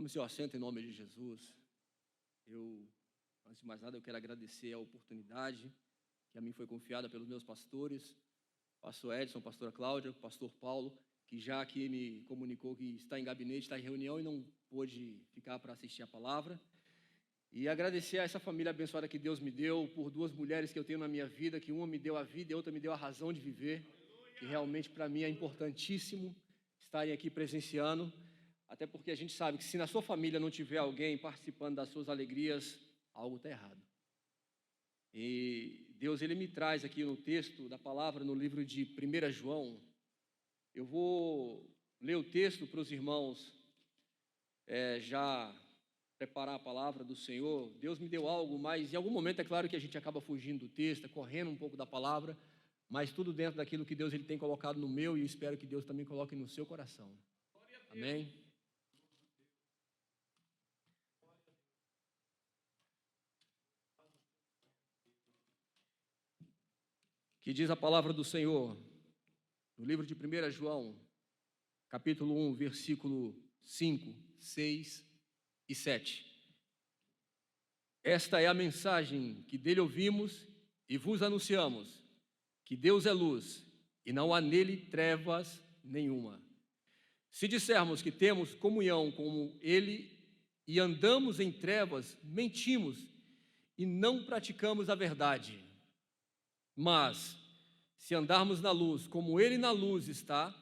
Tome seu assento em nome de Jesus. Antes de mais nada, eu quero agradecer a oportunidade que a mim foi confiada pelos meus pastores, pastor Edson, pastora Cláudia, pastor Paulo, que já aqui me comunicou que está em gabinete, está em reunião e não pôde ficar para assistir a palavra. E agradecer a essa família abençoada que Deus me deu, por duas mulheres que eu tenho na minha vida, que uma me deu a vida e a outra me deu a razão de viver, que realmente para mim é importantíssimo estarem aqui presenciando, até porque a gente sabe que se na sua família não tiver alguém participando das suas alegrias, algo está errado. E Deus, Ele me traz aqui no texto da palavra, no livro de 1 João. Eu vou ler o texto para os irmãos já preparar a palavra do Senhor. Deus me deu algo, mas em algum momento é claro que a gente acaba fugindo do texto, correndo um pouco da palavra, mas tudo dentro daquilo que Deus Ele tem colocado no meu, e eu espero que Deus também coloque no seu coração. Amém? Que diz a palavra do Senhor, no livro de 1 João, capítulo 1, versículo 5, 6 e 7. Esta é a mensagem que dele ouvimos e vos anunciamos, que Deus é luz e não há nele trevas nenhuma. Se dissermos que temos comunhão com ele e andamos em trevas, mentimos e não praticamos a verdade. Mas, se andarmos na luz, como Ele na luz está,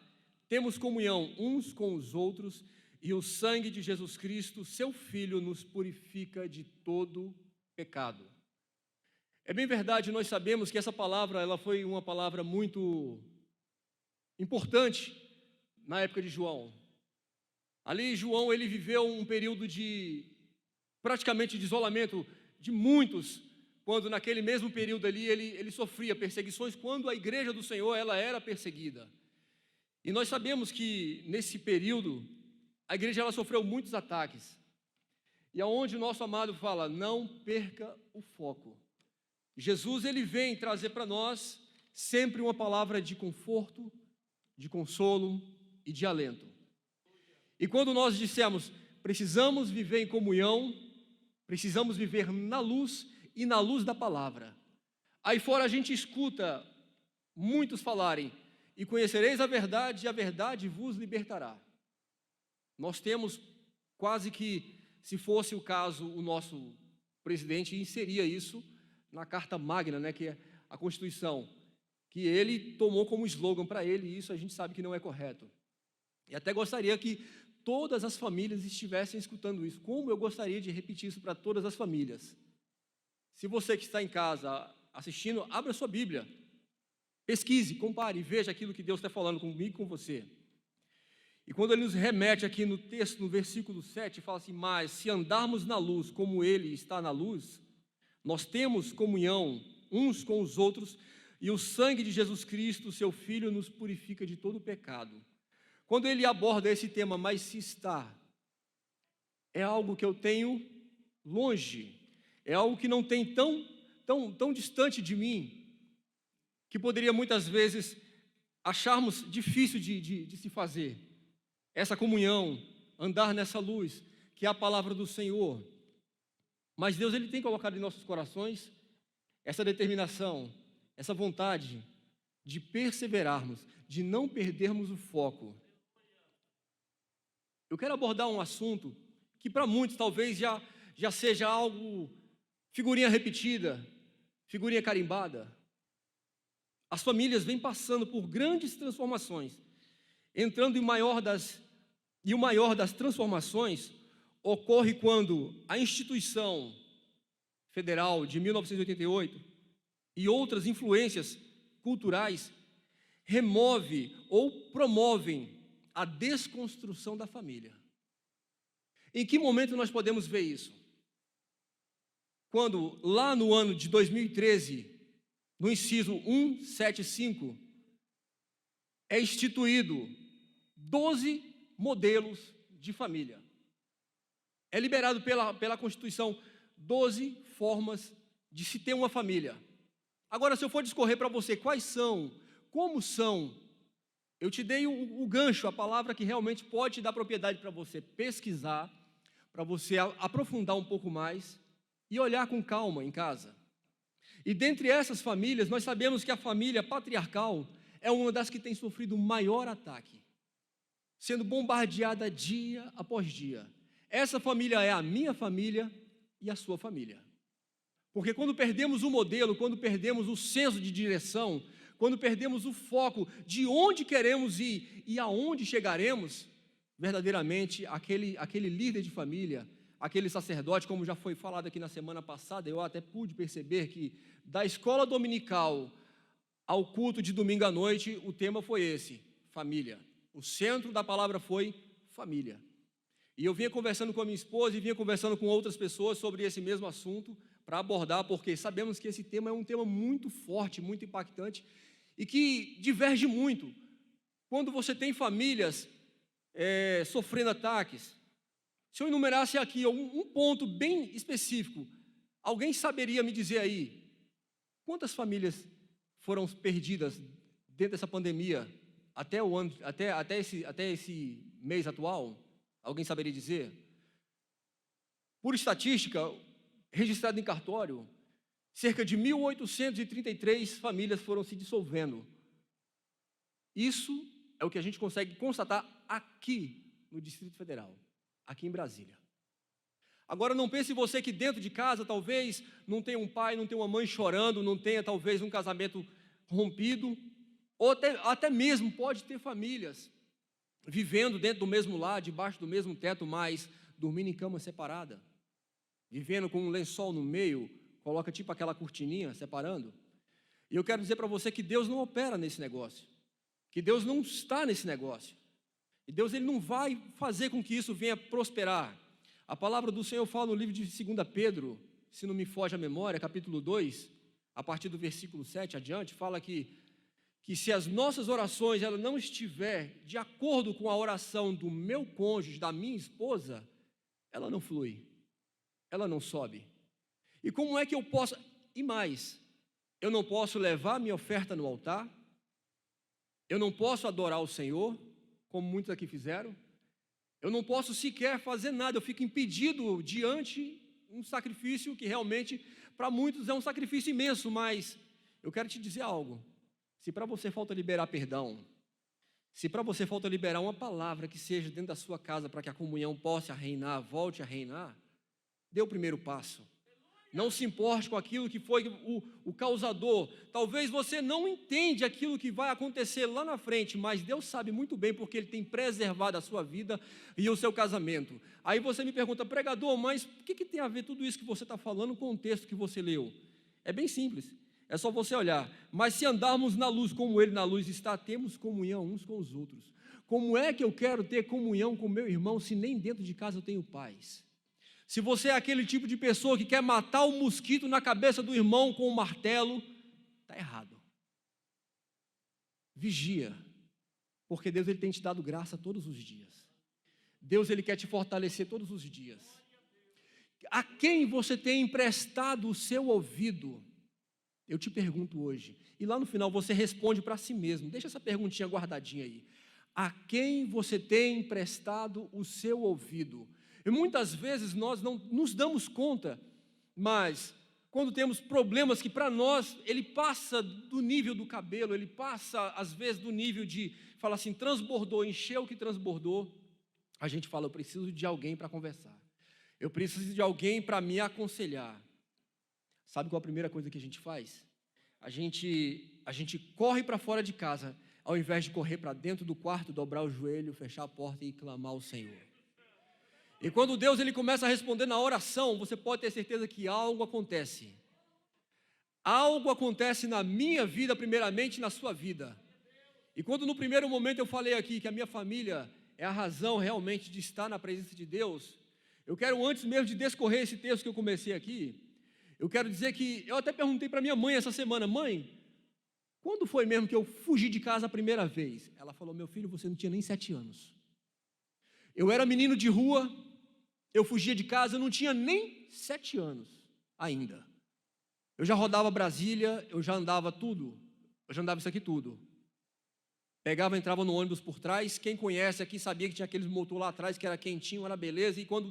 temos comunhão uns com os outros, e o sangue de Jesus Cristo, seu Filho, nos purifica de todo pecado. É bem verdade, nós sabemos que essa palavra, ela foi uma palavra muito importante na época de João. Ali, João, ele viveu um período praticamente de isolamento de muitos, quando naquele mesmo período ali ele sofria perseguições, quando a igreja do Senhor ela era perseguida. E nós sabemos que nesse período a igreja ela sofreu muitos ataques. E aonde o nosso amado fala, não perca o foco. Jesus ele vem trazer para nós sempre uma palavra de conforto, de consolo e de alento. E quando nós dissemos, precisamos viver em comunhão, precisamos viver na luz e na luz da palavra. Aí fora a gente escuta muitos falarem, e conhecereis a verdade, e a verdade vos libertará. Nós temos quase que, se fosse o caso, o nosso presidente inseria isso na Carta Magna, né, que é a Constituição, que ele tomou como slogan para ele, e isso a gente sabe que não é correto. E até gostaria que todas as famílias estivessem escutando isso. Como eu gostaria de repetir isso para todas as famílias. Se você que está em casa assistindo, abra sua Bíblia, pesquise, compare, veja aquilo que Deus está falando comigo e com você. E quando Ele nos remete aqui no texto, no versículo 7, fala assim, mas se andarmos na luz como Ele está na luz, nós temos comunhão uns com os outros, e o sangue de Jesus Cristo, seu Filho, nos purifica de todo pecado. Quando Ele aborda esse tema, mas se está, é algo que eu tenho longe, é algo que não tem tão distante de mim, que poderia muitas vezes acharmos difícil de se fazer. Essa comunhão, andar nessa luz, que é a palavra do Senhor. Mas Deus Ele tem colocado em nossos corações essa determinação, essa vontade de perseverarmos, de não perdermos o foco. Eu quero abordar um assunto que para muitos talvez já seja algo, figurinha repetida, figurinha carimbada. As famílias vêm passando por grandes transformações, entrando e o maior das transformações ocorre quando a instituição federal de 1988 e outras influências culturais remove ou promovem a desconstrução da família. Em que momento nós podemos ver isso? Quando lá no ano de 2013, no inciso 175, é instituído 12 modelos de família. É liberado pela Constituição 12 formas de se ter uma família. Agora, se eu for discorrer para você quais são, como são, eu te dei o gancho, a palavra que realmente pode te dar propriedade para você pesquisar, para você aprofundar um pouco mais e olhar com calma em casa. E dentre essas famílias, nós sabemos que a família patriarcal é uma das que tem sofrido o maior ataque, sendo bombardeada dia após dia. Essa família é a minha família e a sua família. Porque quando perdemos o modelo, quando perdemos o senso de direção, quando perdemos o foco de onde queremos ir e aonde chegaremos, verdadeiramente aquele líder de família, aquele sacerdote, como já foi falado aqui na semana passada, eu até pude perceber que da escola dominical ao culto de domingo à noite, o tema foi esse, família. O centro da palavra foi família. E eu vinha conversando com a minha esposa e vinha conversando com outras pessoas sobre esse mesmo assunto para abordar, porque sabemos que esse tema é um tema muito forte, muito impactante e que diverge muito. Quando você tem famílias sofrendo ataques, se eu enumerasse aqui um ponto bem específico, alguém saberia me dizer aí quantas famílias foram perdidas dentro dessa pandemia até esse mês atual? Alguém saberia dizer? Por estatística, registrada em cartório, cerca de 1.833 famílias foram se dissolvendo. Isso é o que a gente consegue constatar aqui no Distrito Federal, aqui em Brasília. Agora não pense você que dentro de casa talvez não tenha um pai, não tenha uma mãe chorando, não tenha talvez um casamento rompido, ou até mesmo pode ter famílias vivendo dentro do mesmo lar, debaixo do mesmo teto, mas dormindo em cama separada, vivendo com um lençol no meio, coloca tipo aquela cortininha separando. E eu quero dizer para você que Deus não opera nesse negócio, que Deus não está nesse negócio, e Deus ele não vai fazer com que isso venha prosperar. A palavra do Senhor fala no livro de 2 Pedro, se não me foge a memória, capítulo 2, a partir do versículo 7 adiante, fala que se as nossas orações ela não estiver de acordo com a oração do meu cônjuge, da minha esposa, ela não flui, ela não sobe. E como é que eu posso, e mais, eu não posso levar minha oferta no altar, eu não posso adorar o Senhor, como muitos aqui fizeram, eu não posso sequer fazer nada, eu fico impedido diante um sacrifício que realmente, para muitos, é um sacrifício imenso, mas eu quero te dizer algo. Se para você falta liberar perdão, se para você falta liberar uma palavra que seja dentro da sua casa para que a comunhão possa reinar, volte a reinar, dê o primeiro passo. Não se importe com aquilo que foi o causador. Talvez você não entende aquilo que vai acontecer lá na frente, mas Deus sabe muito bem porque Ele tem preservado a sua vida e o seu casamento. Aí você me pergunta, pregador, mas o que tem a ver tudo isso que você está falando com o texto que você leu? É bem simples, é só você olhar. Mas se andarmos na luz como Ele na luz está, temos comunhão uns com os outros. Como é que eu quero ter comunhão com meu irmão se nem dentro de casa eu tenho paz? Se você é aquele tipo de pessoa que quer matar o mosquito na cabeça do irmão com um martelo, está errado. Vigia, porque Deus ele tem te dado graça todos os dias. Deus ele quer te fortalecer todos os dias. A quem você tem emprestado o seu ouvido? Eu te pergunto hoje. E lá no final você responde para si mesmo. Deixa essa perguntinha guardadinha aí. A quem você tem emprestado o seu ouvido? E muitas vezes nós não nos damos conta, mas quando temos problemas que para nós, ele passa do nível do cabelo, ele passa às vezes do nível de, fala assim, transbordou, encheu o que transbordou, a gente fala, eu preciso de alguém para conversar, eu preciso de alguém para me aconselhar. Sabe qual a primeira coisa que a gente faz? A gente corre para fora de casa, ao invés de correr para dentro do quarto, dobrar o joelho, fechar a porta e clamar ao Senhor. E quando Deus ele começa a responder na oração, você pode ter certeza que algo acontece. Algo acontece na minha vida, primeiramente na sua vida. E quando no primeiro momento eu falei aqui que a minha família é a razão realmente de estar na presença de Deus, eu quero antes mesmo de descorrer esse texto que eu comecei aqui, eu quero dizer que eu até perguntei para minha mãe essa semana, mãe, quando foi mesmo que eu fugi de casa a primeira vez? Ela falou, meu filho, você não tinha nem 7 anos. Eu era menino de rua, eu fugia de casa, eu não tinha nem 7 anos ainda. Eu já rodava Brasília, eu já andava tudo, eu já andava isso aqui tudo. Pegava, entrava no ônibus por trás. Quem conhece aqui sabia que tinha aqueles motor lá atrás que era quentinho, era beleza. E quando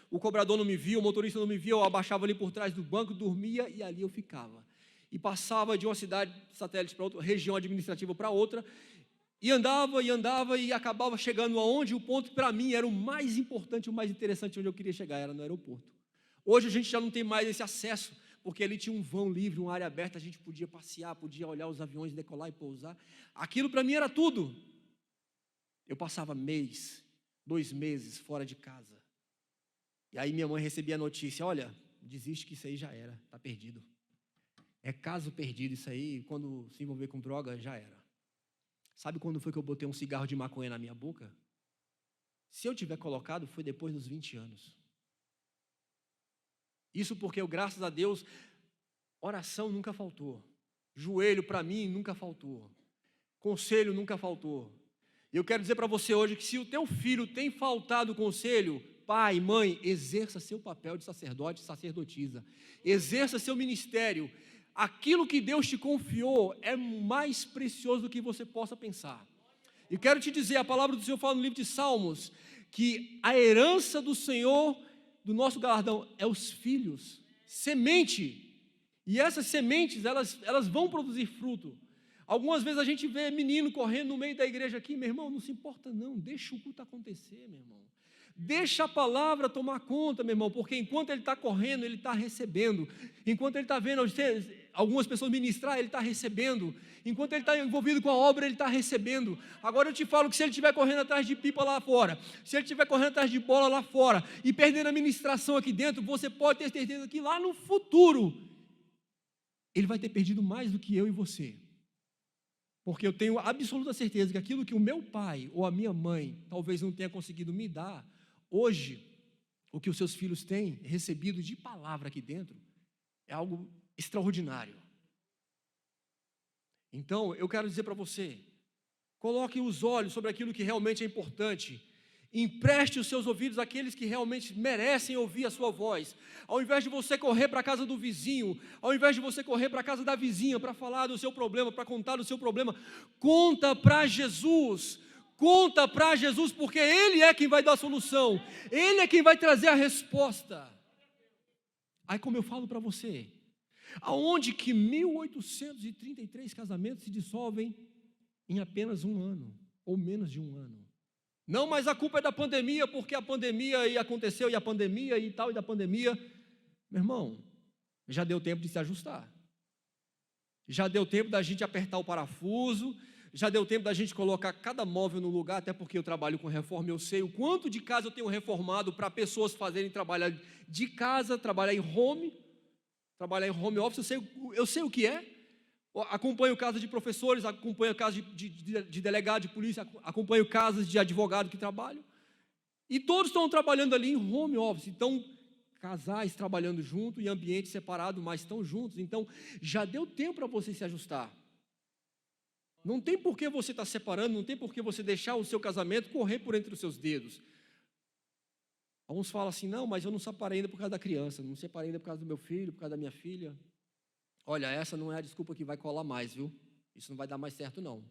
o cobrador não me via, o motorista não me via, eu abaixava ali por trás do banco, dormia e ali eu ficava. E passava de uma cidade satélite para outra, região administrativa para outra, e andava e acabava chegando aonde o ponto que para mim era o mais importante, o mais interessante, onde eu queria chegar, era no aeroporto. Hoje a gente já não tem mais esse acesso, porque ali tinha um vão livre, uma área aberta, a gente podia passear, podia olhar os aviões decolar e pousar. Aquilo para mim era tudo. Eu passava mês, 2 meses fora de casa. E aí minha mãe recebia a notícia: olha, desiste que isso aí já era, está perdido. É caso perdido isso aí, quando se envolver com droga, já era. Sabe quando foi que eu botei um cigarro de maconha na minha boca? Se eu tiver colocado, foi depois dos 20 anos. Isso porque eu, graças a Deus, oração nunca faltou. Joelho para mim nunca faltou. Conselho nunca faltou. E eu quero dizer para você hoje que se o teu filho tem faltado conselho, pai, mãe, exerça seu papel de sacerdote, sacerdotisa. Exerça seu ministério. Aquilo que Deus te confiou é mais precioso do que você possa pensar. E quero te dizer, a palavra do Senhor fala no livro de Salmos, que a herança do Senhor, do nosso galardão, é os filhos, semente. E essas sementes, elas vão produzir fruto. Algumas vezes a gente vê menino correndo no meio da igreja aqui, meu irmão, não se importa não, deixa o culto acontecer, meu irmão. Deixa a palavra tomar conta, meu irmão, porque enquanto ele está correndo, ele está recebendo. Enquanto ele está vendo algumas pessoas ministrar, ele está recebendo. Enquanto ele está envolvido com a obra, ele está recebendo. Agora eu te falo que se ele estiver correndo atrás de pipa lá fora, se ele estiver correndo atrás de bola lá fora, e perdendo a ministração aqui dentro, você pode ter certeza que lá no futuro, ele vai ter perdido mais do que eu e você. Porque eu tenho absoluta certeza que aquilo que o meu pai ou a minha mãe talvez não tenha conseguido me dar, hoje, o que os seus filhos têm recebido de palavra aqui dentro é algo extraordinário. Então, eu quero dizer para você, coloque os olhos sobre aquilo que realmente é importante, empreste os seus ouvidos àqueles que realmente merecem ouvir a sua voz. Ao invés de você correr para a casa do vizinho, ao invés de você correr para a casa da vizinha para falar do seu problema, para contar do seu problema, conta para Jesus. Conta para Jesus, porque Ele é quem vai dar a solução, Ele é quem vai trazer a resposta. Aí, como eu falo para você, aonde que 1.833 casamentos se dissolvem em apenas 1 ano, ou menos de 1 ano? Não, mas a culpa é da pandemia, porque a pandemia aconteceu, e a pandemia e tal, e da pandemia. Meu irmão, já deu tempo de se ajustar. Já deu tempo da gente apertar o parafuso, já deu tempo da gente colocar cada móvel no lugar, até porque eu trabalho com reforma, eu sei o quanto de casa eu tenho reformado para pessoas fazerem trabalhar de casa, trabalhar em home office, eu sei o que é. Acompanho casas de professores, acompanho casas de delegado de polícia, acompanho casas de advogado que trabalham. E todos estão trabalhando ali em home office, então casais trabalhando junto e ambiente separado, mas estão juntos. Então já deu tempo para você se ajustar. Não tem por que você estar separando, não tem por que você deixar o seu casamento correr por entre os seus dedos. Alguns falam assim, não, mas eu não separei ainda por causa da criança, não separei ainda por causa do meu filho, por causa da minha filha. Olha, essa não é a desculpa que vai colar mais, viu? Isso não vai dar mais certo, não.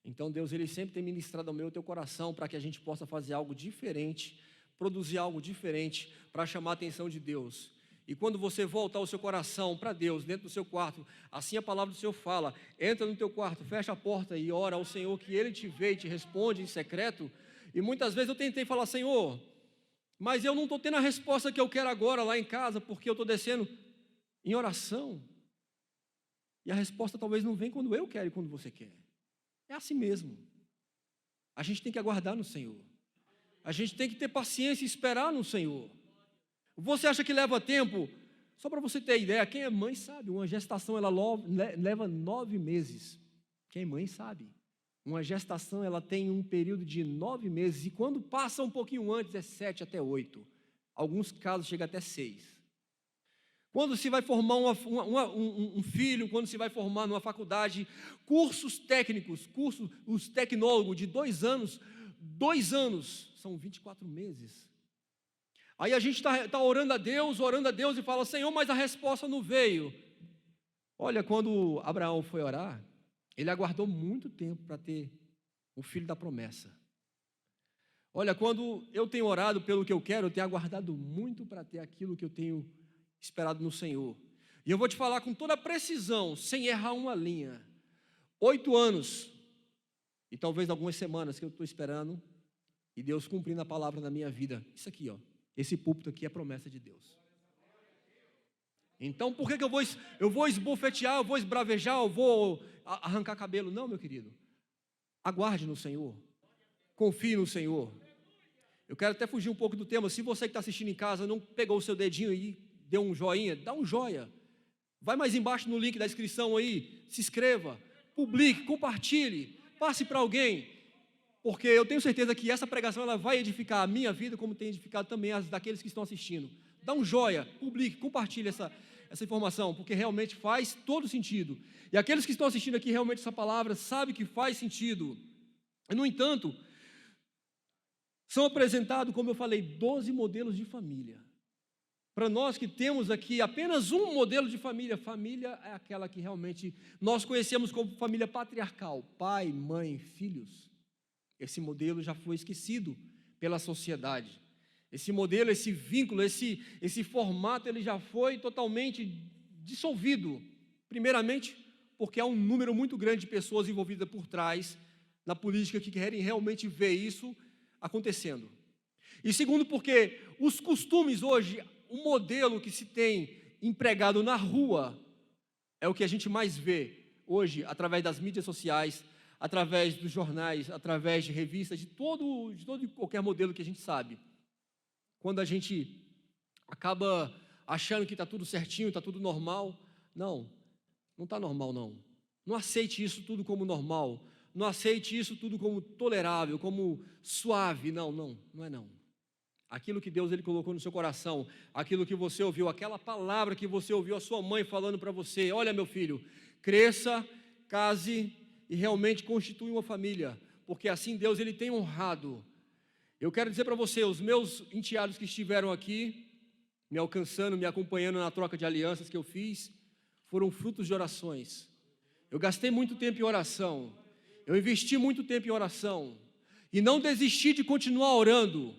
Então Deus, Ele sempre tem ministrado ao meu e ao teu coração para que a gente possa fazer algo diferente, produzir algo diferente para chamar a atenção de Deus. E quando você voltar o seu coração para Deus, dentro do seu quarto, assim a palavra do Senhor fala, entra no teu quarto, fecha a porta e ora ao Senhor, que Ele te vê e te responde em secreto. E muitas vezes eu tentei falar, Senhor, mas eu não estou tendo a resposta que eu quero agora lá em casa, porque eu estou descendo em oração. E a resposta talvez não venha quando eu quero e quando você quer. É assim mesmo. A gente tem que aguardar no Senhor. A gente tem que ter paciência e esperar no Senhor. Você acha que leva tempo? Só para você ter ideia, quem é mãe sabe, uma gestação ela leva 9 meses. Quem é mãe sabe. Uma gestação ela tem um período de 9 meses, e quando passa um pouquinho antes é 7 até 8. Alguns casos chega até 6. Quando se vai formar um filho, quando se vai formar numa faculdade, cursos técnicos, os tecnólogos de 2 anos, 2 anos, são 24 meses. Aí a gente está orando a Deus e fala, Senhor, mas a resposta não veio. Olha, quando Abraão foi orar, ele aguardou muito tempo para ter o filho da promessa. Olha, quando eu tenho orado pelo que eu quero, eu tenho aguardado muito para ter aquilo que eu tenho esperado no Senhor. E eu vou te falar com toda a precisão, sem errar uma linha. 8 anos, e talvez algumas semanas que eu estou esperando, e Deus cumprindo a palavra na minha vida. Isso aqui, ó, esse púlpito aqui é promessa de Deus. Então, por que eu vou esbofetear, eu vou esbravejar, eu vou arrancar cabelo? Não, meu querido. Aguarde no Senhor. Confie no Senhor. Eu quero até fugir um pouco do tema. Se você que está assistindo em casa não pegou o seu dedinho e deu um joinha, dá um joia. Vai mais embaixo no link da inscrição aí, se inscreva, publique, compartilhe, passe para alguém, porque eu tenho certeza que essa pregação ela vai edificar a minha vida, como tem edificado também as daqueles que estão assistindo. Dá um joia, publique, compartilhe essa informação, porque realmente faz todo sentido. E aqueles que estão assistindo aqui, realmente essa palavra, sabem que faz sentido. No entanto, são apresentados, como eu falei, 12 modelos de família. Para nós que temos aqui apenas um modelo de família, família é aquela que realmente nós conhecemos como família patriarcal, pai, mãe, filhos. Esse modelo já foi esquecido pela sociedade. Esse modelo, esse vínculo, esse formato, ele já foi totalmente dissolvido. Primeiramente, porque há um número muito grande de pessoas envolvidas por trás na política que querem realmente ver isso acontecendo. E segundo, porque os costumes hoje, o modelo que se tem empregado na rua é o que a gente mais vê hoje, através das mídias sociais, através dos jornais, através de revistas, de todo e qualquer modelo que a gente sabe. Quando a gente acaba achando que está tudo certinho, está tudo normal, não está normal não. Não aceite isso tudo como normal, não aceite isso tudo como tolerável, como suave, não é não. Aquilo que Deus ele colocou no seu coração, aquilo que você ouviu, aquela palavra que você ouviu a sua mãe falando para você, olha meu filho, cresça, case e realmente constitui uma família, porque assim Deus ele tem honrado. Eu quero dizer para você, os meus enteados que estiveram aqui, me alcançando, me acompanhando na troca de alianças que eu fiz, foram frutos de orações. Eu gastei muito tempo em oração, eu investi muito tempo em oração, e não desisti de continuar orando.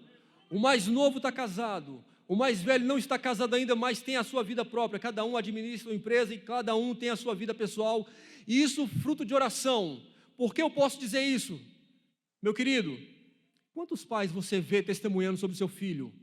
O mais novo está casado, o mais velho não está casado ainda, mas tem a sua vida própria, cada um administra uma empresa e cada um tem a sua vida pessoal, e isso fruto de oração. Por que eu posso dizer isso? Meu querido, quantos pais você vê testemunhando sobre seu filho?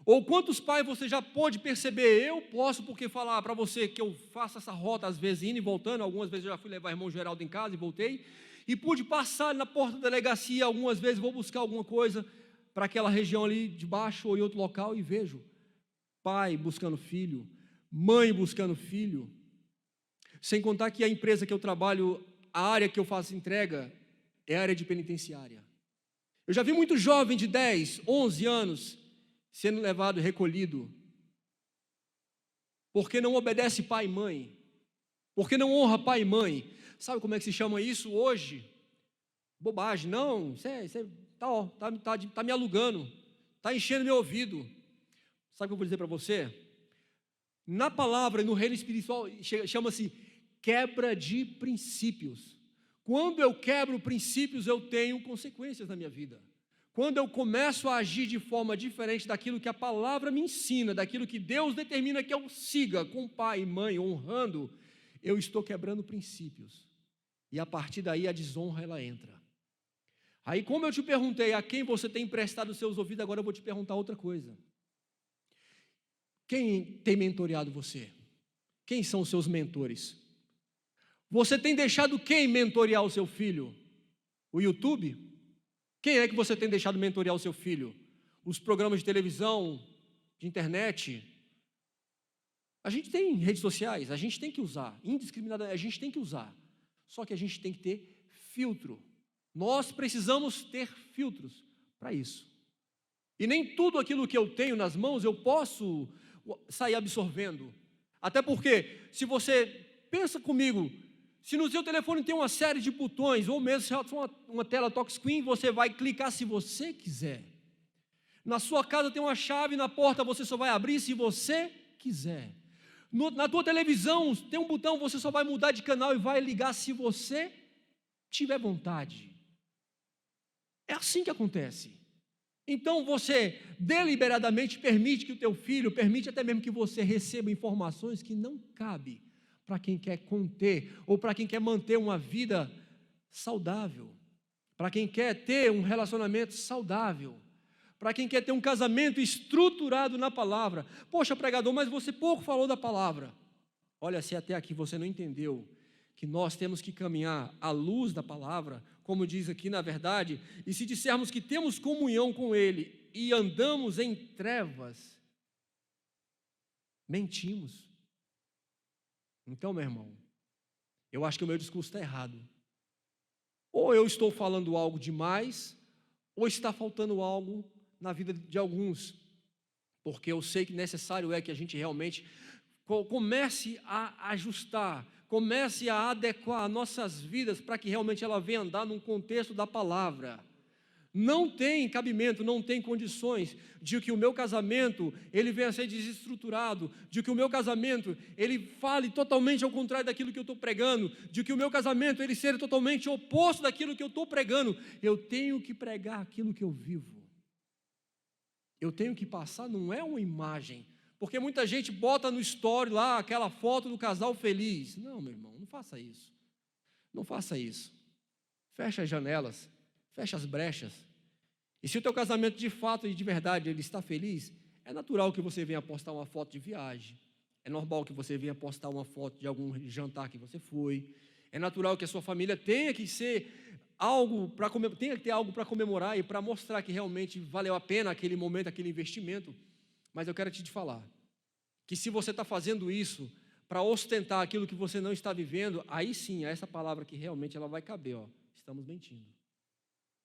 Ou quantos pais você já pôde perceber? Eu posso, porque falar para você que eu faço essa rota às vezes indo e voltando, algumas vezes eu já fui levar o irmão Geraldo em casa e voltei, e pude passar na porta da delegacia, algumas vezes vou buscar alguma coisa para aquela região ali de baixo ou em outro local e vejo pai buscando filho, mãe buscando filho, sem contar que a empresa que eu trabalho, a área que eu faço entrega é a área de penitenciária. Eu já vi muito jovem de 10, 11 anos sendo levado e recolhido, porque não obedece pai e mãe, porque não honra pai e mãe. Sabe como é que se chama isso hoje? Bobagem. Não, você está me alugando, está enchendo meu ouvido. Sabe o que eu vou dizer para você? Na palavra, no reino espiritual, chama-se quebra de princípios. Quando eu quebro princípios, eu tenho consequências na minha vida. Quando eu começo a agir de forma diferente daquilo que a palavra me ensina, daquilo que Deus determina que eu siga com pai e mãe, honrando, eu estou quebrando princípios. E a partir daí a desonra ela entra. Aí, como eu te perguntei a quem você tem emprestado os seus ouvidos, agora eu vou te perguntar outra coisa. Quem tem mentoreado você? Quem são os seus mentores? Você tem deixado quem mentorear o seu filho? O YouTube? Quem é que você tem deixado mentorear o seu filho? Os programas de televisão, de internet? A gente tem redes sociais, a gente tem que usar, indiscriminadamente, a gente tem que usar. Só que a gente tem que ter filtro. Nós precisamos ter filtros para isso. E nem tudo aquilo que eu tenho nas mãos eu posso sair absorvendo. Até porque, se você pensa comigo, se no seu telefone tem uma série de botões, ou mesmo se uma tela touchscreen, você vai clicar se você quiser. Na sua casa tem uma chave na porta, você só vai abrir se você quiser. Na tua televisão tem um botão, você só vai mudar de canal e vai ligar se você tiver vontade. É assim que acontece. Então você deliberadamente permite que o teu filho, permite até mesmo que você receba informações que não cabe para quem quer conter ou para quem quer manter uma vida saudável, para quem quer ter um relacionamento saudável, para quem quer ter um casamento estruturado na palavra. Poxa, pregador, mas você pouco falou da palavra. Olha, se até aqui você não entendeu que nós temos que caminhar à luz da palavra, como diz aqui na verdade, e se dissermos que temos comunhão com Ele e andamos em trevas, mentimos. Então, meu irmão, eu acho que o meu discurso está errado. Ou eu estou falando algo demais, ou está faltando algo na vida de alguns, porque eu sei que necessário é que a gente realmente comece a ajustar, comece a adequar nossas vidas para que realmente ela venha andar num contexto da palavra. Não tem cabimento, não tem condições de que o meu casamento ele venha a ser desestruturado, de que o meu casamento ele fale totalmente ao contrário daquilo que eu estou pregando, de que o meu casamento ele seja totalmente oposto daquilo que eu estou pregando. Eu tenho que pregar aquilo que eu vivo. Eu tenho que passar, não é uma imagem, porque muita gente bota no story lá aquela foto do casal feliz. Não, meu irmão, não faça isso. Não faça isso. Fecha as janelas, fecha as brechas. E se o teu casamento de fato e de verdade ele está feliz, é natural que você venha postar uma foto de viagem. É normal que você venha postar uma foto de algum jantar que você foi. É natural que a sua família tenha que ser tenha que ter algo para comemorar e para mostrar que realmente valeu a pena aquele momento, aquele investimento. Mas eu quero te falar que se você está fazendo isso para ostentar aquilo que você não está vivendo, aí sim, essa palavra que realmente ela vai caber, ó, estamos mentindo.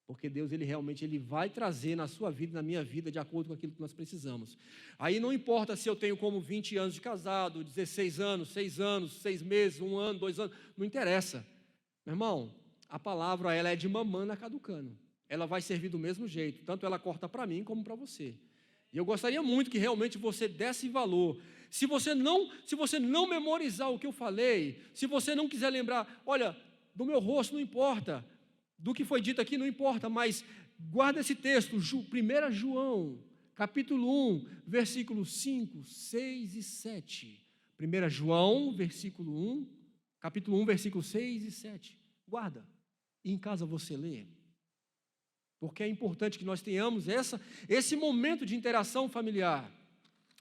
Porque Deus, Ele realmente Ele vai trazer na sua vida, na minha vida, de acordo com aquilo que nós precisamos. Aí não importa se eu tenho como 20 anos de casado, 16 anos, 6 anos, 6 meses, 1 ano, 2 anos, não interessa. Meu irmão, a palavra ela é de mamana caducando. Ela vai servir do mesmo jeito, tanto ela corta para mim como para você. E eu gostaria muito que realmente você desse valor. Se você não memorizar o que eu falei, se você não quiser lembrar, olha, do meu rosto não importa, do que foi dito aqui não importa, mas guarda esse texto, 1 João, capítulo 1, versículos 5, 6 e 7. 1 João, capítulo 1, versículos 6 e 7. Guarda, e em casa você lê. Porque é importante que nós tenhamos esse momento de interação familiar.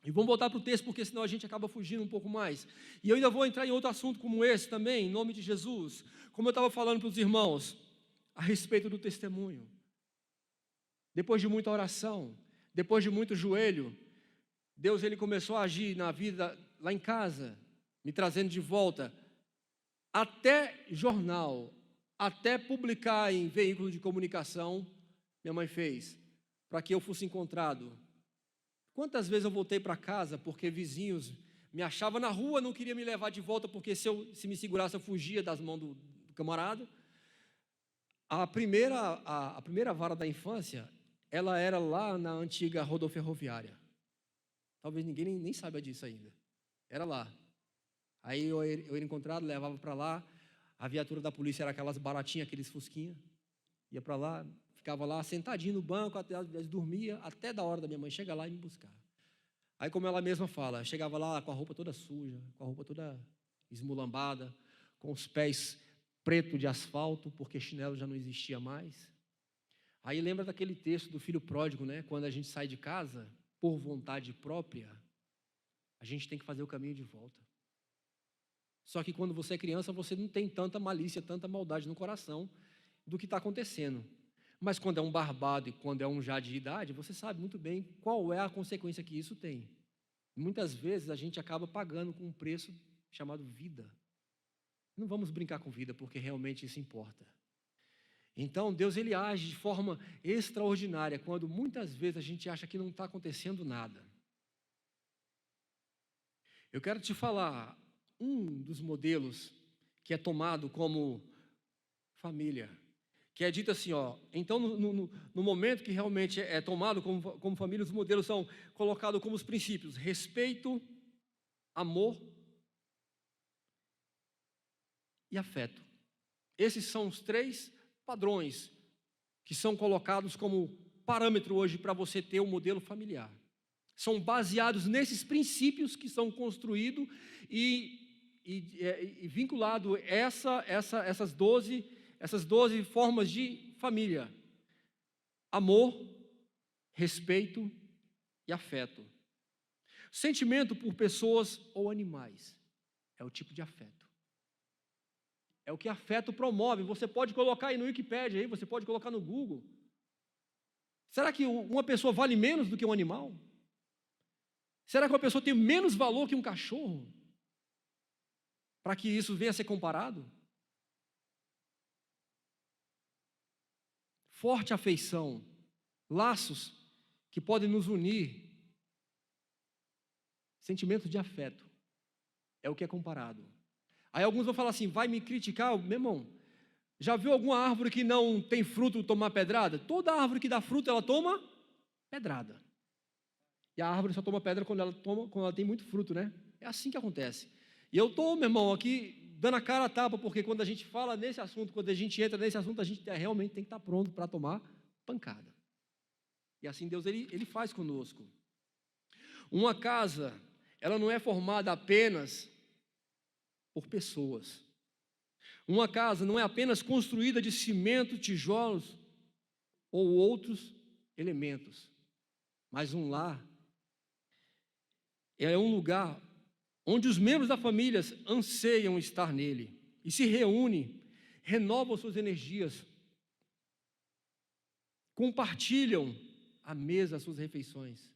E vamos voltar para o texto, porque senão a gente acaba fugindo um pouco mais. E eu ainda vou entrar em outro assunto como esse também, em nome de Jesus. Como eu estava falando para os irmãos, a respeito do testemunho. Depois de muita oração, depois de muito joelho, Deus ele começou a agir na vida lá em casa, me trazendo de volta, até jornal, até publicar em veículo de comunicação, minha mãe fez, para que eu fosse encontrado. Quantas vezes eu voltei para casa porque vizinhos me achavam na rua, não queriam me levar de volta, porque se me segurasse eu fugia das mãos do camarada. A primeira vara da infância, ela era lá na antiga rodoferroviária. Talvez ninguém nem saiba disso ainda. Era lá. Aí eu era encontrado, levava para lá. A viatura da polícia era aquelas baratinhas, aqueles fusquinha. Ia para lá, ficava lá sentadinho no banco, até dormia, até da hora da minha mãe chegar lá e me buscar. Aí, como ela mesma fala, chegava lá com a roupa toda suja, com a roupa toda esmulambada, com os pés preto de asfalto, porque chinelo já não existia mais. Aí lembra daquele texto do filho pródigo, né? Quando a gente sai de casa, por vontade própria, a gente tem que fazer o caminho de volta. Só que quando você é criança, você não tem tanta malícia, tanta maldade no coração do que está acontecendo. Mas quando é um barbado e quando é um já de idade, você sabe muito bem qual é a consequência que isso tem. Muitas vezes a gente acaba pagando com um preço chamado vida. Não vamos brincar com vida, porque realmente isso importa. Então, Deus ele age de forma extraordinária, quando muitas vezes a gente acha que não está acontecendo nada. Eu quero te falar um dos modelos que é tomado como família, que é dito assim, ó, então no momento que realmente é tomado como família, os modelos são colocados como os princípios: respeito, amor e afeto. Esses são os 3 padrões que são colocados como parâmetro hoje para você ter um modelo familiar. São baseados nesses princípios que são construídos e vinculado essas 12 formas de família: amor, respeito e afeto. Sentimento por pessoas ou animais é o tipo de afeto. É o que afeto promove. Você pode colocar aí no Wikipedia, aí, você pode colocar no Google. Será que uma pessoa vale menos do que um animal? Será que uma pessoa tem menos valor que um cachorro? Para que isso venha a ser comparado? Forte afeição, laços que podem nos unir, sentimento de afeto, é o que é comparado. Aí alguns vão falar assim, vai me criticar, meu irmão, já viu alguma árvore que não tem fruto tomar pedrada? Toda árvore que dá fruto, ela toma pedrada. E a árvore só toma pedra quando ela tem muito fruto, né? É assim que acontece. E eu estou, meu irmão, aqui dando a cara a tapa, porque quando a gente fala nesse assunto, quando a gente entra nesse assunto, a gente realmente tem que estar pronto para tomar pancada. E assim Deus, ele faz conosco. Uma casa, ela não é formada apenas por pessoas. Uma casa não é apenas construída de cimento, tijolos ou outros elementos, mas um lar é um lugar onde os membros da família anseiam estar nele e se reúnem, renovam suas energias, compartilham à mesa as suas refeições.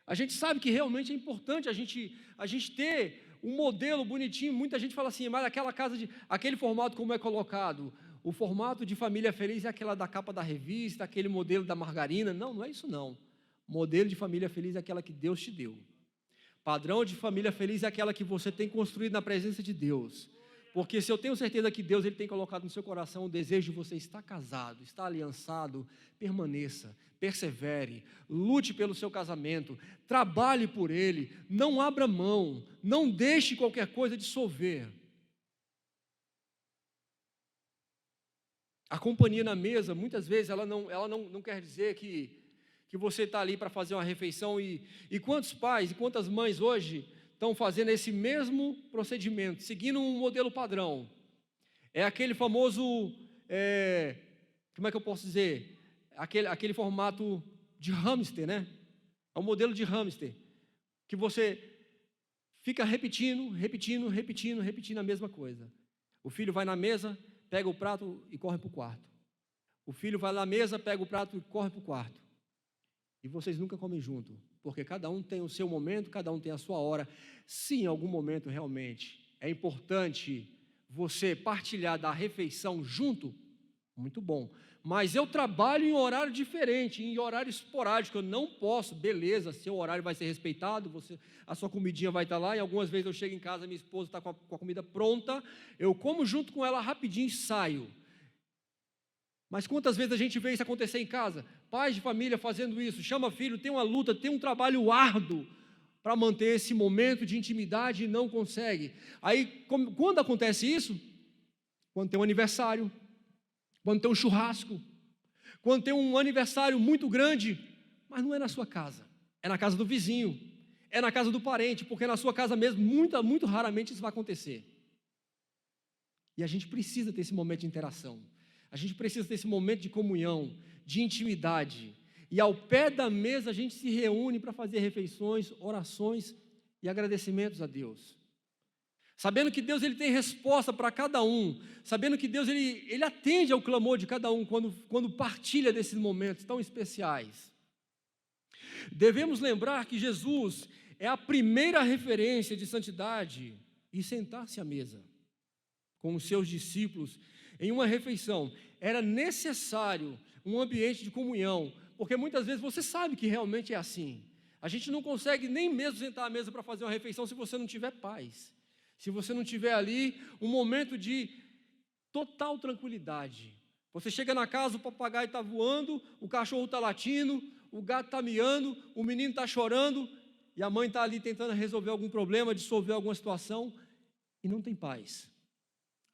A gente sabe que realmente é importante a gente ter um modelo bonitinho. Muita gente fala assim, mas aquela casa, aquele formato como é colocado, o formato de família feliz é aquela da capa da revista, aquele modelo da margarina. Não, não é isso não. Modelo de família feliz é aquela que Deus te deu. Padrão de família feliz é aquela que você tem construído na presença de Deus. Porque se eu tenho certeza que Deus ele tem colocado no seu coração o desejo de você estar casado, estar aliançado, permaneça, persevere, lute pelo seu casamento, trabalhe por ele, não abra mão, não deixe qualquer coisa dissolver. A companhia na mesa, muitas vezes, ela não quer dizer que você está ali para fazer uma refeição e quantos pais e quantas mães hoje estão fazendo esse mesmo procedimento, seguindo um modelo padrão. É aquele famoso, como é que eu posso dizer? Aquele formato de hamster, né? É um modelo de hamster, que você fica repetindo a mesma coisa. O filho vai na mesa, pega o prato e corre para o quarto. O filho vai na mesa, pega o prato e corre para o quarto. E vocês nunca comem junto, porque cada um tem o seu momento, cada um tem a sua hora. Sim, em algum momento realmente é importante você partilhar da refeição junto, muito bom. Mas eu trabalho em horário diferente, em horário esporádico, eu não posso, beleza, seu horário vai ser respeitado, a sua comidinha vai estar lá, e algumas vezes eu chego em casa, minha esposa está com a comida pronta, eu como junto com ela rapidinho e saio. Mas quantas vezes a gente vê isso acontecer em casa? Pais de família fazendo isso, chama filho, tem uma luta, tem um trabalho árduo para manter esse momento de intimidade e não consegue. Aí, quando acontece isso? Quando tem um aniversário, quando tem um churrasco, quando tem um aniversário muito grande, mas não é na sua casa, é na casa do vizinho, é na casa do parente, porque na sua casa mesmo, muito raramente isso vai acontecer. E a gente precisa ter esse momento de interação. A gente precisa ter esse momento de comunhão, de intimidade. E ao pé da mesa a gente se reúne para fazer refeições, orações e agradecimentos a Deus. Sabendo que Deus ele tem resposta para cada um. Sabendo que Deus ele atende ao clamor de cada um quando partilha desses momentos tão especiais. Devemos lembrar que Jesus é a primeira referência de santidade e sentar-se à mesa com os seus discípulos em uma refeição, era necessário um ambiente de comunhão, porque muitas vezes você sabe que realmente é assim. A gente não consegue nem mesmo sentar à mesa para fazer uma refeição se você não tiver paz, se você não tiver ali um momento de total tranquilidade. Você chega na casa, o papagaio está voando, o cachorro está latindo, o gato está miando, o menino está chorando, e a mãe está ali tentando resolver algum problema, dissolver alguma situação, e não tem paz.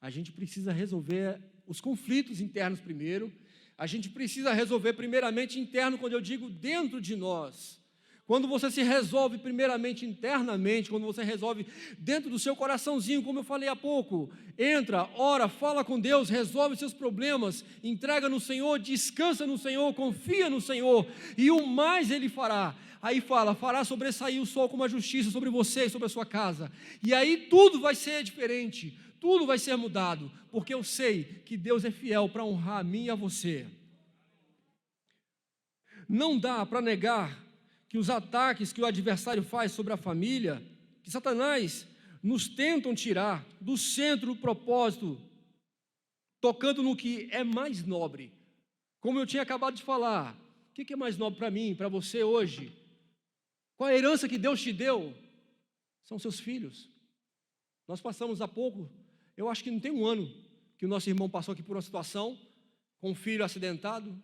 A gente precisa resolver os conflitos internos primeiro, A gente precisa resolver primeiramente interno, quando eu digo dentro de nós. Quando você se resolve primeiramente internamente, quando você resolve dentro do seu coraçãozinho, como eu falei há pouco, entra, ora, fala com Deus, resolve seus problemas, entrega no Senhor, descansa no Senhor, confia no Senhor, e o mais Ele fará. Aí fará sobressair o sol como a justiça sobre você e sobre a sua casa. E aí tudo vai ser diferente, tudo vai ser mudado, porque eu sei que Deus é fiel para honrar a mim e a você. Não dá para negar que os ataques que o adversário faz sobre a família, que Satanás nos tentam tirar do centro do propósito, tocando no que é mais nobre. Como eu tinha acabado de falar, o que é mais nobre para mim, para você hoje? Qual a herança que Deus te deu? São seus filhos. Nós passamos há pouco, eu acho que não tem um ano, que o nosso irmão passou aqui por uma situação, com um filho acidentado.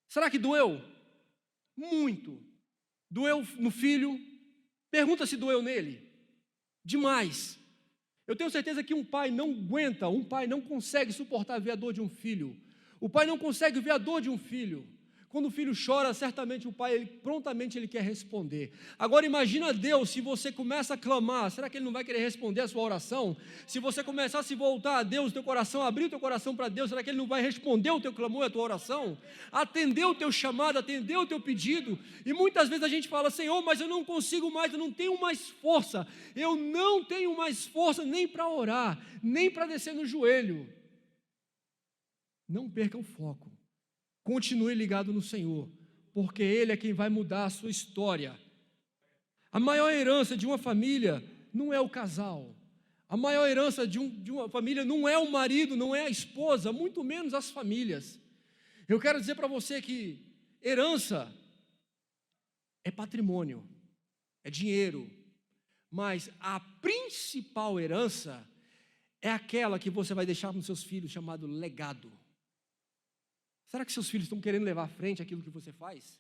Será que doeu? Muito. Doeu no filho? Pergunta se doeu nele. Demais. Eu tenho certeza que um pai não aguenta, um pai não consegue suportar ver a dor de um filho. O pai não consegue ver a dor de um filho. Quando o filho chora, certamente o pai, prontamente ele quer responder. Agora imagina Deus, se você começa a clamar, será que Ele não vai querer responder a sua oração? Se você começar a se voltar a Deus, teu coração, abrir o teu coração para Deus, será que Ele não vai responder o teu clamor e a tua oração? Atender o teu chamado, atender o teu pedido. E muitas vezes a gente fala, Senhor, mas eu não consigo mais, eu não tenho mais força. Eu não tenho mais força nem para orar, nem para descer no joelho. Não perca o foco. Continue ligado no Senhor, porque Ele é quem vai mudar a sua história. A maior herança de uma família não é o casal. A maior herança de uma família não é o marido, não é a esposa, muito menos as famílias. Eu quero dizer para você que herança é patrimônio, é dinheiro, mas a principal herança é aquela que você vai deixar para os seus filhos, chamado legado. Será que seus filhos estão querendo levar à frente aquilo que você faz?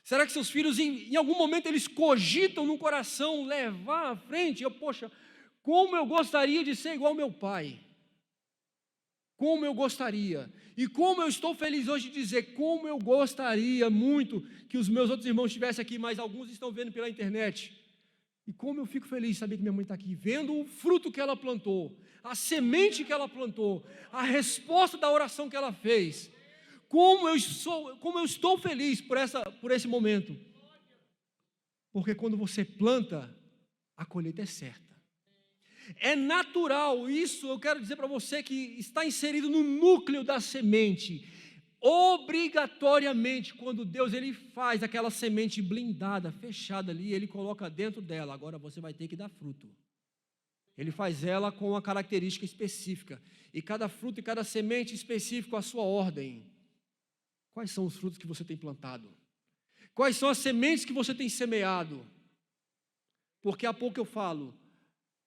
Será que seus filhos, em algum momento, eles cogitam no coração levar à frente? Poxa, como eu gostaria de ser igual ao meu pai. Como eu gostaria. E como eu estou feliz hoje de dizer, como eu gostaria muito que os meus outros irmãos estivessem aqui, mas alguns estão vendo pela internet. E como eu fico feliz de saber que minha mãe está aqui, vendo o fruto que ela plantou, a semente que ela plantou, a resposta da oração que ela fez. Como eu estou feliz por esse momento. Porque quando você planta, a colheita é certa. É natural, isso eu quero dizer para você que está inserido no núcleo da semente. Obrigatoriamente, quando Deus ele faz aquela semente blindada, fechada ali, Ele coloca dentro dela, agora você vai ter que dar fruto. Ele faz ela com uma característica específica. E cada fruto e cada semente específico a sua ordem. Quais são os frutos que você tem plantado? Quais são as sementes que você tem semeado? Porque há pouco eu falo,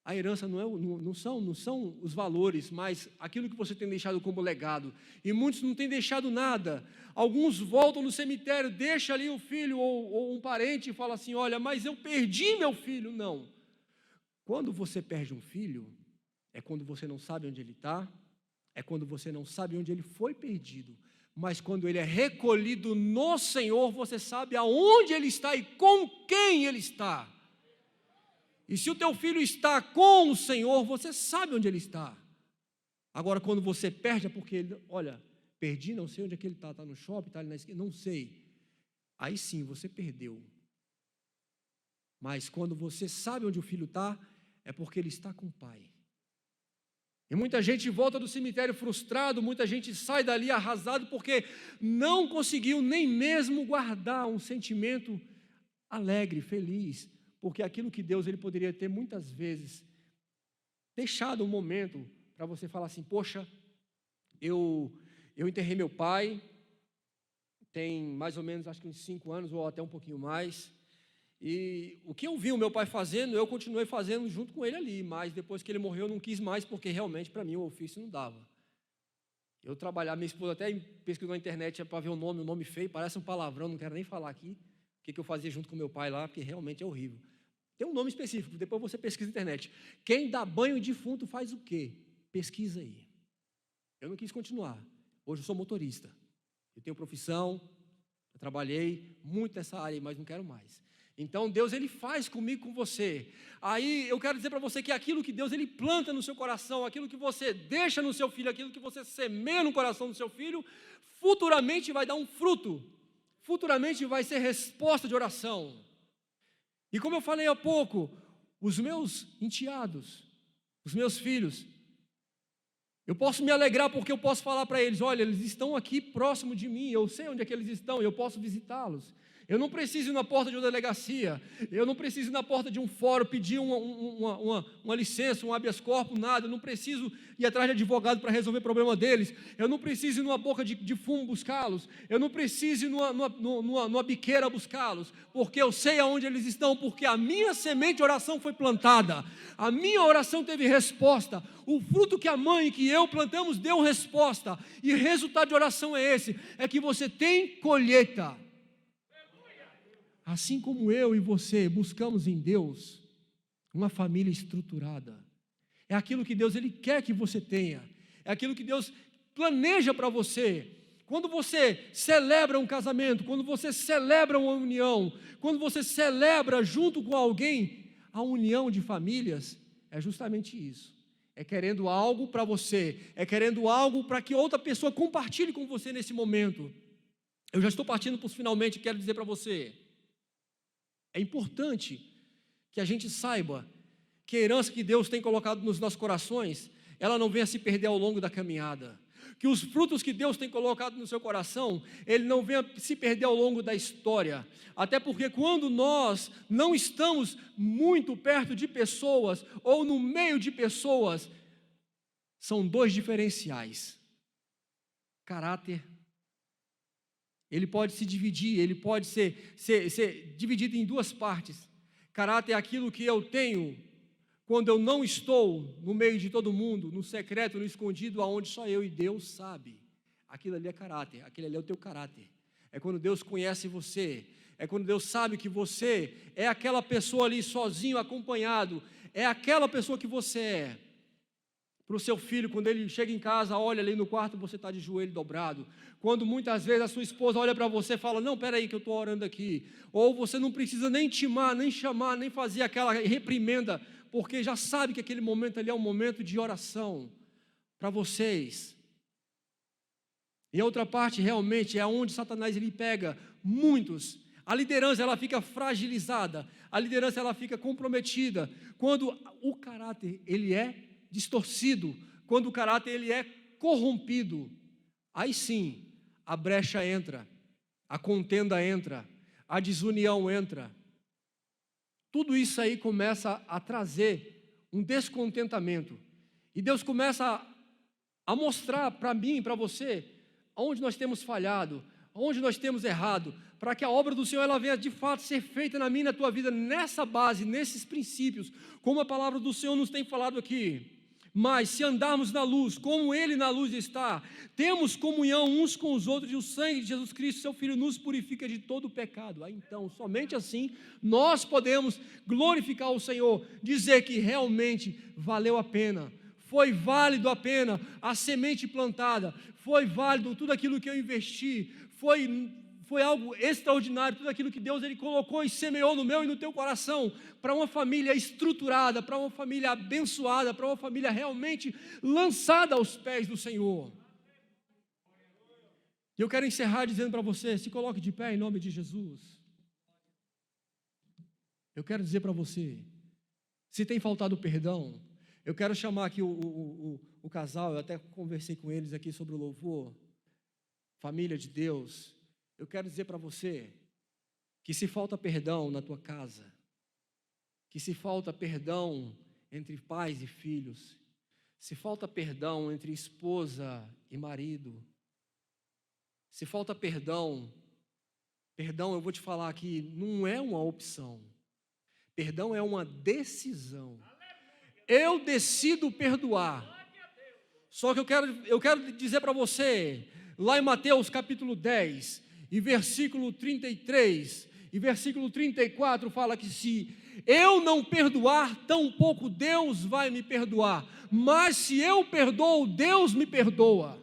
a herança não são os valores, mas aquilo que você tem deixado como legado. E muitos não têm deixado nada. Alguns voltam no cemitério, deixa ali o filho ou um parente e fala assim, olha, mas eu perdi meu filho. Não. Quando você perde um filho, é quando você não sabe onde ele está, é quando você não sabe onde ele foi perdido. Mas quando ele é recolhido no Senhor, você sabe aonde ele está e com quem ele está. E se o teu filho está com o Senhor, você sabe onde ele está. Agora, quando você perde, é porque ele, olha, perdi, não sei onde é que ele está no shopping, está ali na esquina, não sei. Aí sim, você perdeu. Mas quando você sabe onde o filho está, é porque ele está com o Pai. E muita gente volta do cemitério frustrado, muita gente sai dali arrasado porque não conseguiu nem mesmo guardar um sentimento alegre, feliz, porque aquilo que Deus ele poderia ter muitas vezes deixado um momento para você falar assim, poxa, eu enterrei meu pai, tem mais ou menos acho que uns 5 anos ou até um pouquinho mais. E o que eu vi o meu pai fazendo, eu continuei fazendo junto com ele ali, mas depois que ele morreu eu não quis mais, porque realmente para mim o ofício não dava. Eu trabalhava, minha esposa até pesquisou na internet para ver o nome feio, parece um palavrão, não quero nem falar aqui, o que eu fazia junto com meu pai lá, porque realmente é horrível. Tem um nome específico, depois você pesquisa na internet. Quem dá banho de defunto faz o quê? Pesquisa aí. Eu não quis continuar. Hoje eu sou motorista. Eu tenho profissão, eu trabalhei muito nessa área, mas não quero mais. Então Deus, Ele faz comigo, com você. Aí eu quero dizer para você que aquilo que Deus, Ele planta no seu coração, aquilo que você deixa no seu filho, aquilo que você semeia no coração do seu filho, futuramente vai dar um fruto, futuramente vai ser resposta de oração. E como eu falei há pouco, os meus enteados, os meus filhos, eu posso me alegrar porque eu posso falar para eles, olha, eles estão aqui próximo de mim, eu sei onde é que eles estão, eu posso visitá-los. Eu não preciso ir na porta de uma delegacia, eu não preciso ir na porta de um fórum pedir uma licença, um habeas corpus, nada, eu não preciso ir atrás de advogado para resolver o problema deles, eu não preciso ir numa boca de fumo buscá-los, eu não preciso ir numa biqueira buscá-los, porque eu sei aonde eles estão, porque a minha semente de oração foi plantada, a minha oração teve resposta, o fruto que a mãe e que eu plantamos deu resposta, e o resultado de oração é esse, é que você tem colheita. Assim como eu e você buscamos em Deus uma família estruturada, é aquilo que Deus, Ele quer que você tenha, é aquilo que Deus planeja para você. Quando você celebra um casamento, quando você celebra uma união, quando você celebra junto com alguém a união de famílias, é justamente isso, é querendo algo para você, é querendo algo para que outra pessoa compartilhe com você nesse momento. Eu já estou partindo para os finalmente, quero dizer para você, é importante que a gente saiba que a herança que Deus tem colocado nos nossos corações, ela não venha se perder ao longo da caminhada. Que os frutos que Deus tem colocado no seu coração, ele não venha se perder ao longo da história. Até porque quando nós não estamos muito perto de pessoas, ou no meio de pessoas, são dois diferenciais. Caráter. Ele pode se dividir, ele pode ser dividido em duas partes. Caráter é aquilo que eu tenho quando eu não estou no meio de todo mundo, no secreto, no escondido, aonde só eu e Deus sabe. Aquilo ali é caráter, aquele ali é o teu caráter. É quando Deus conhece você, é quando Deus sabe que você é aquela pessoa ali sozinho, acompanhado, é aquela pessoa que você é. Para o seu filho, quando ele chega em casa, olha ali no quarto, você está de joelho dobrado. Quando muitas vezes a sua esposa olha para você e fala, não, espera aí que eu estou orando aqui. Ou você não precisa nem intimar, nem chamar, nem fazer aquela reprimenda, porque já sabe que aquele momento ali é um momento de oração para vocês. E a outra parte realmente é onde Satanás ele pega muitos. A liderança ela fica fragilizada, a liderança ela fica comprometida, quando o caráter ele é distorcido, quando o caráter ele é corrompido, aí sim, a brecha entra, a contenda entra, a desunião entra. Tudo isso aí começa a trazer um descontentamento. E Deus começa a mostrar para mim e para você onde nós temos falhado, onde nós temos errado, para que a obra do Senhor ela venha de fato ser feita na minha e na tua vida, nessa base, nesses princípios, como a palavra do Senhor nos tem falado aqui. Mas se andarmos na luz, como Ele na luz está, temos comunhão uns com os outros, e o sangue de Jesus Cristo, seu Filho, nos purifica de todo o pecado. Aí, então, somente assim, nós podemos glorificar o Senhor, dizer que realmente valeu a pena, foi válido a pena a semente plantada, foi válido tudo aquilo que eu investi, foi algo extraordinário, tudo aquilo que Deus ele colocou e semeou no meu e no teu coração, para uma família estruturada, para uma família abençoada, para uma família realmente lançada aos pés do Senhor. E eu quero encerrar dizendo para você, se coloque de pé em nome de Jesus. Eu quero dizer para você, se tem faltado perdão, eu quero chamar aqui o casal, eu até conversei com eles aqui sobre o louvor, família de Deus. Eu quero dizer para você que se falta perdão na tua casa, que se falta perdão entre pais e filhos, se falta perdão entre esposa e marido, se falta perdão eu vou te falar aqui, não é uma opção, perdão é uma decisão. Eu decido perdoar. Só que eu quero dizer para você, lá em Mateus capítulo 10, e versículo 33 e versículo 34 fala que se eu não perdoar, tampouco Deus vai me perdoar, mas se eu perdoo, Deus me perdoa.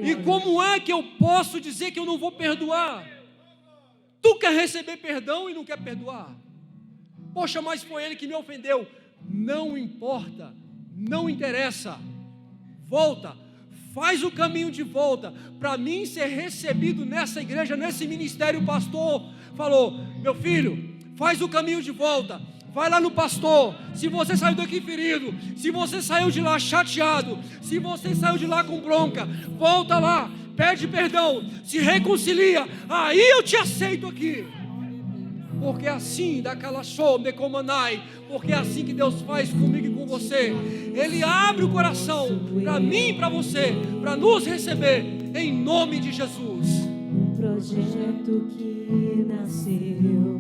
E como é que eu posso dizer que eu não vou perdoar? Tu quer receber perdão e não quer perdoar? Poxa, mas foi ele que me ofendeu. Não importa, não interessa. Volta, faz o caminho de volta. Para mim ser recebido nessa igreja, nesse ministério, o pastor falou: meu filho, faz o caminho de volta. Vai lá no pastor. Se você saiu daqui ferido, se você saiu de lá chateado, se você saiu de lá com bronca, volta lá, pede perdão, se reconcilia, aí eu te aceito aqui. Porque é assim, porque é assim que Deus faz comigo e com você. Ele abre o coração para mim e para você, para nos receber, em nome de Jesus. Um projeto que nasceu